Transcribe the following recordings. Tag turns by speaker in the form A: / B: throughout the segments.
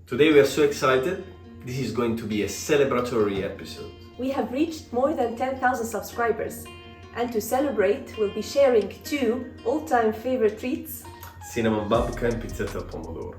A: Today we are so excited. This is going to be a celebratory episode.
B: We have reached more than 10,000 subscribers, and to celebrate, we'll be sharing two all-time favorite treats:
A: Cinnamon Babka and Pizzette Al Pomodoro.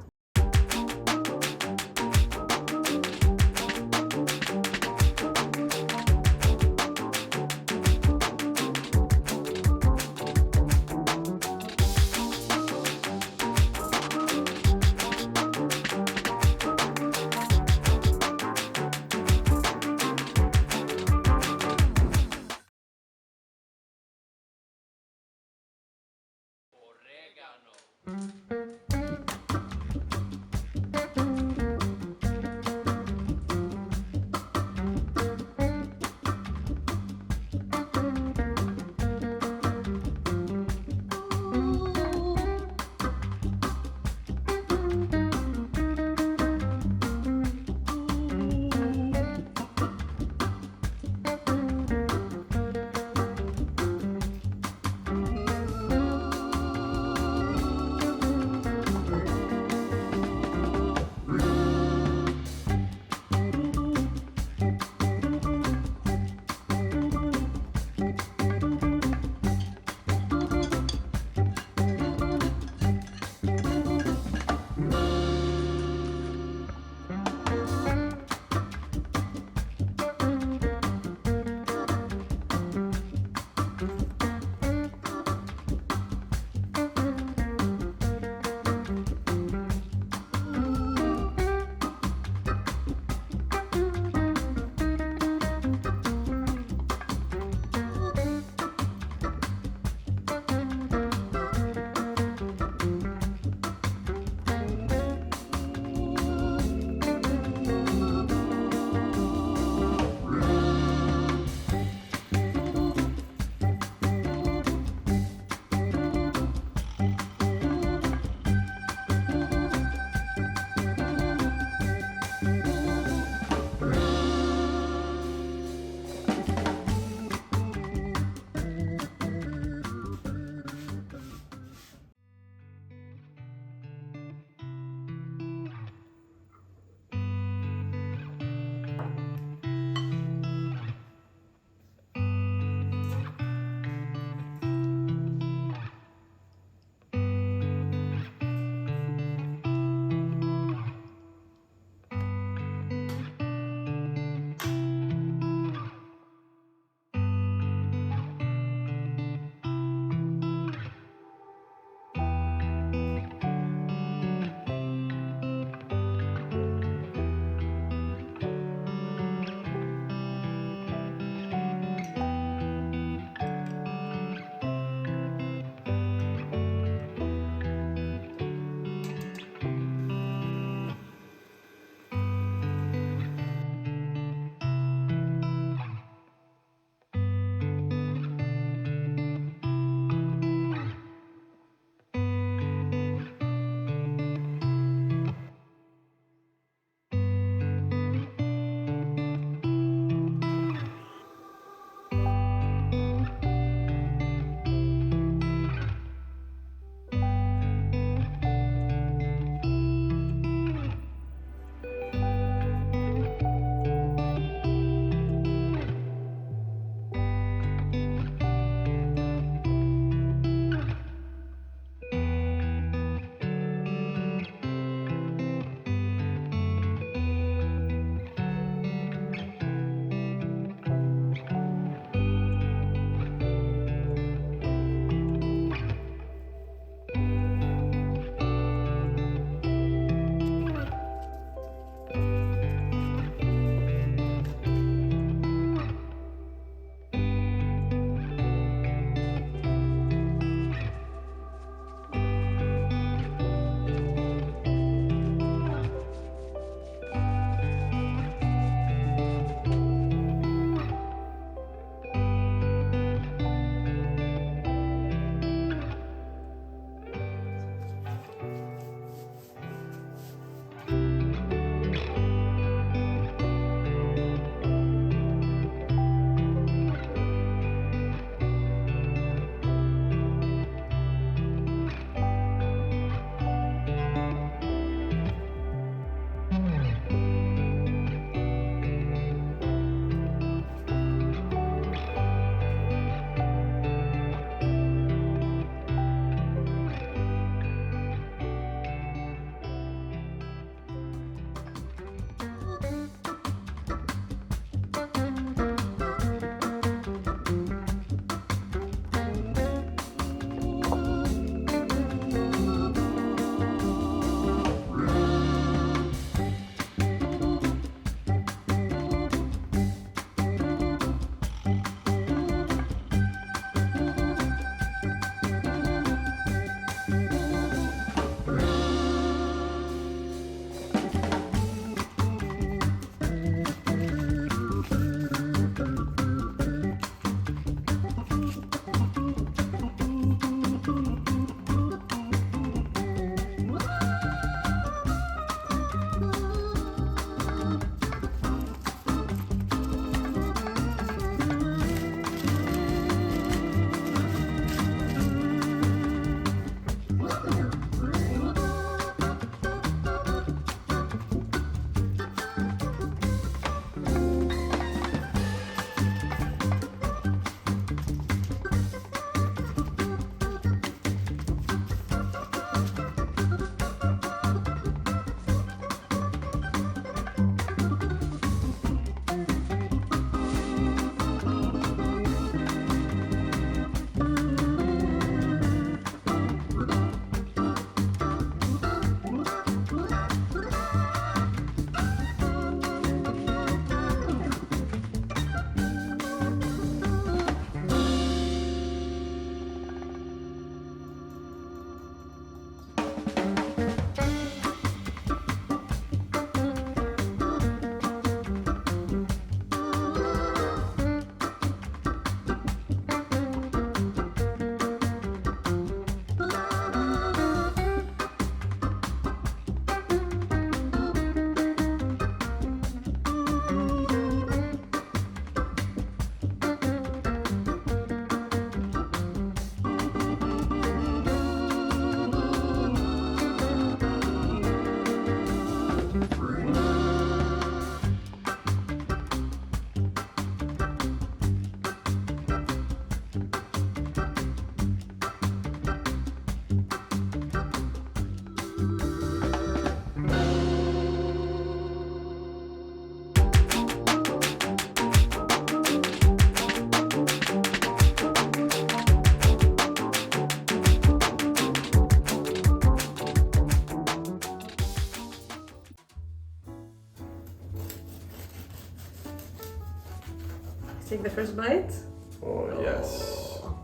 B: Take the first bite.
A: Oh, yes.
B: Oh,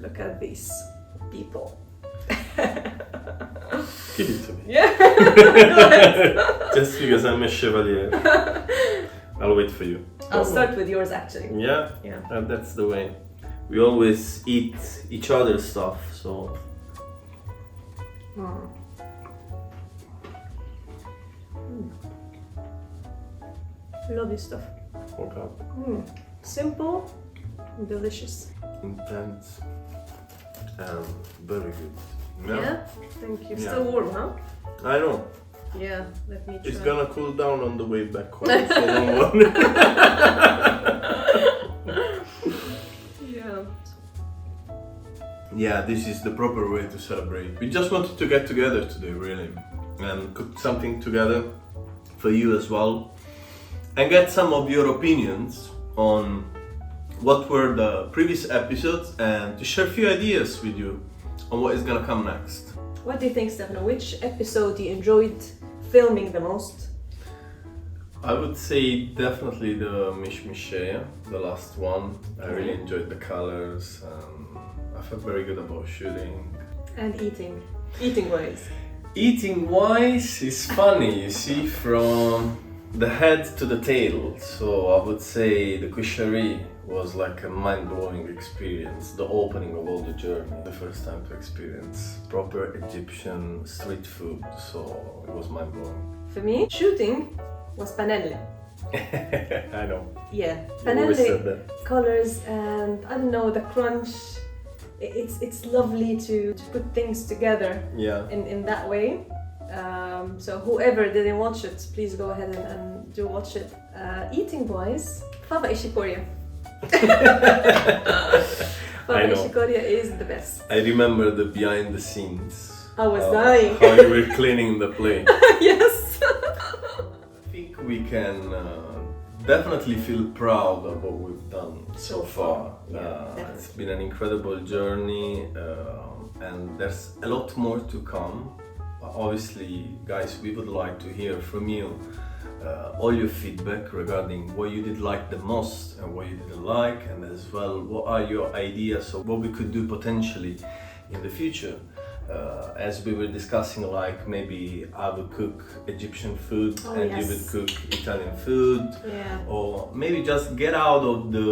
B: look at these people.
A: Give it to me.
B: Yeah.
A: Just because I'm a chevalier. I'll wait for you.
B: I'll start with yours actually.
A: Yeah?
B: Yeah.
A: That's the way. We always eat each other's stuff, so...
B: I love this stuff.
A: Okay.
B: Simple, delicious.
A: Intense and very good.
B: Yeah? Thank you.
A: Yeah.
B: Still warm, huh?
A: I know.
B: Yeah, let me try.
A: It's gonna cool down on the way back home, so don't worry.
B: Yeah.
A: Yeah, this is the proper way to celebrate. We just wanted to get together today, really, and cook something together for you as well, and get some of your opinions on what were the previous episodes, and to share a few ideas with you on what is gonna come next.
B: What do you think, Stefano? Which episode you enjoyed filming the most?
A: I would say definitely the mishmishe, the last one. I really enjoyed the colors, and I felt very good about shooting.
B: And eating. Eating-wise.
A: Eating-wise is funny, you see, from the head to the tail. So I would say the kushery was like a mind-blowing experience. The opening of all the journey, the first time to experience proper Egyptian street food. So it was mind-blowing.
B: For me, shooting was panelle.
A: I know.
B: Yeah,
A: You always said that.
B: colors, and I don't know, the crunch. It's lovely to put things together
A: Yeah.
B: in that way. So whoever didn't watch it, please go ahead and do watch it. Eating wise, fava ishikoria. Fava
A: I know.
B: ishikoria is the best.
A: I remember the behind the scenes.
B: I was dying.
A: How you were cleaning the plate.
B: Yes.
A: I think we can definitely feel proud of what we've done so far.
B: Yeah,
A: It's been an incredible journey, and there's a lot more to come. Obviously, guys, we would like to hear from you all your feedback regarding what you did like the most and what you didn't like, and as well what are your ideas of what we could do potentially in the future. As we were discussing, like maybe I would cook Egyptian food and you would cook Italian food, or maybe just get out of the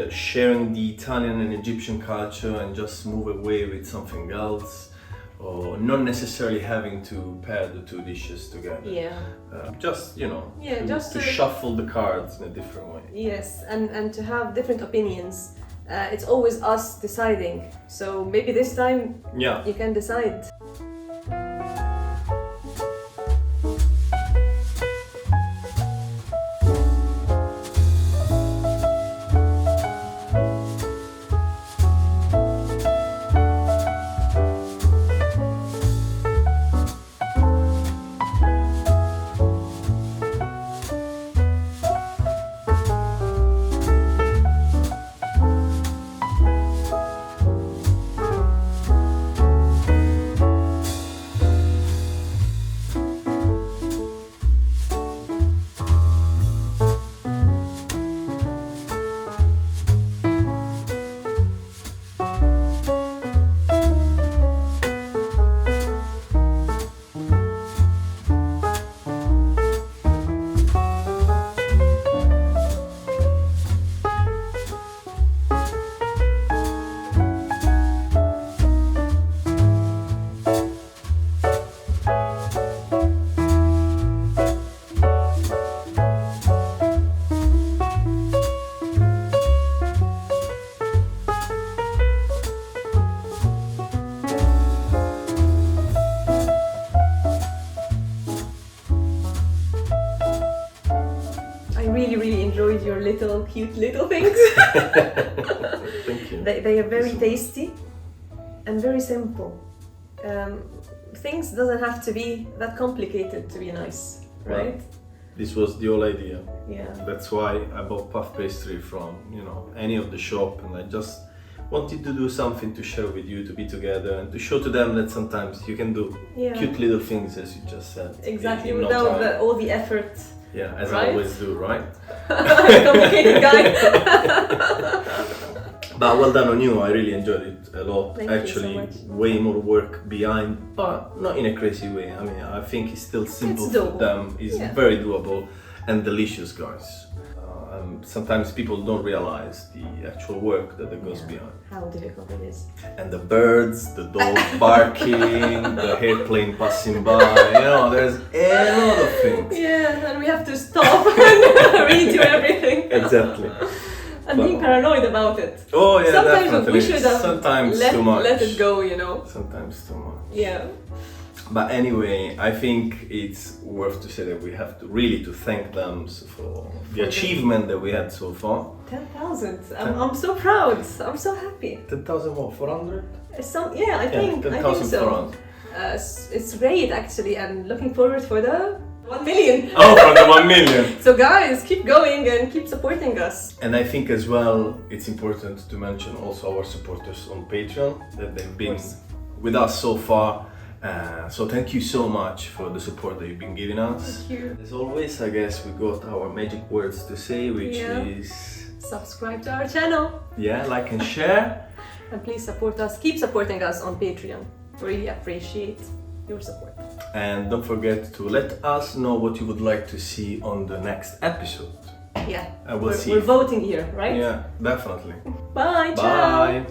A: sharing the Italian and Egyptian culture and just move away with something else, or not necessarily having to pair the two dishes together. Just, you know,
B: just
A: to shuffle the cards in a different way.
B: Yes, and to have different opinions. It's always us deciding. So maybe this time you can decide. Really enjoyed your cute little things.
A: Thank you.
B: They are very tasty and very simple. Things doesn't have to be that complicated to be nice, right?
A: Well, this was the whole idea.
B: Yeah.
A: That's why I bought puff pastry from, you know, any of the shop, and I just wanted to do something to share with you, to be together, and to show to them that sometimes you can do cute little things, as you just said.
B: Exactly,
A: in no
B: without
A: time.
B: all the effort
A: Yeah, as I
B: Right?
A: always do, right?
B: Complicated guy.
A: But well done on you, I really enjoyed it a lot.
B: Thank you so
A: Actually,
B: much.
A: way more work behind, but not in a crazy way. I mean, I think it's still simple
B: It's
A: for
B: doable.
A: them. It's
B: Yeah.
A: very doable and delicious, guys. Sometimes people don't realize the actual work that goes behind.
B: How difficult it is.
A: And the birds, the dog barking, the airplane passing by, you know, there's a lot of things.
B: Yeah, and we have to stop and redo everything.
A: Exactly.
B: And being paranoid about it.
A: Oh yeah,
B: Sometimes
A: definitely.
B: we should have
A: Sometimes too much.
B: let it go, you know.
A: Sometimes too much.
B: Yeah.
A: But anyway, I think it's worth to say that we have to really to thank them for the achievement that we had so far.
B: 10,000. I'm so proud. I'm so happy.
A: 10,000 what? 400?
B: Yeah, I think
A: 10,000
B: so. It's great actually, and looking forward for the 1 million.
A: Oh, from the 1 million!
B: So guys, keep going and keep supporting us.
A: And I think as well, it's important to mention also our supporters on Patreon, that they've been with us so far. So thank you so much for the support that you've been giving us.
B: Thank you.
A: As always, I guess we got our magic words to say, which is...
B: Subscribe to our channel.
A: Yeah, like and share.
B: And please support us. Keep supporting us on Patreon. Really appreciate your support.
A: And don't forget to let us know what you would like to see on the next episode.
B: Yeah.
A: And we'll see.
B: We're voting here, right?
A: Yeah, definitely.
B: Bye. Ciao.
A: Bye.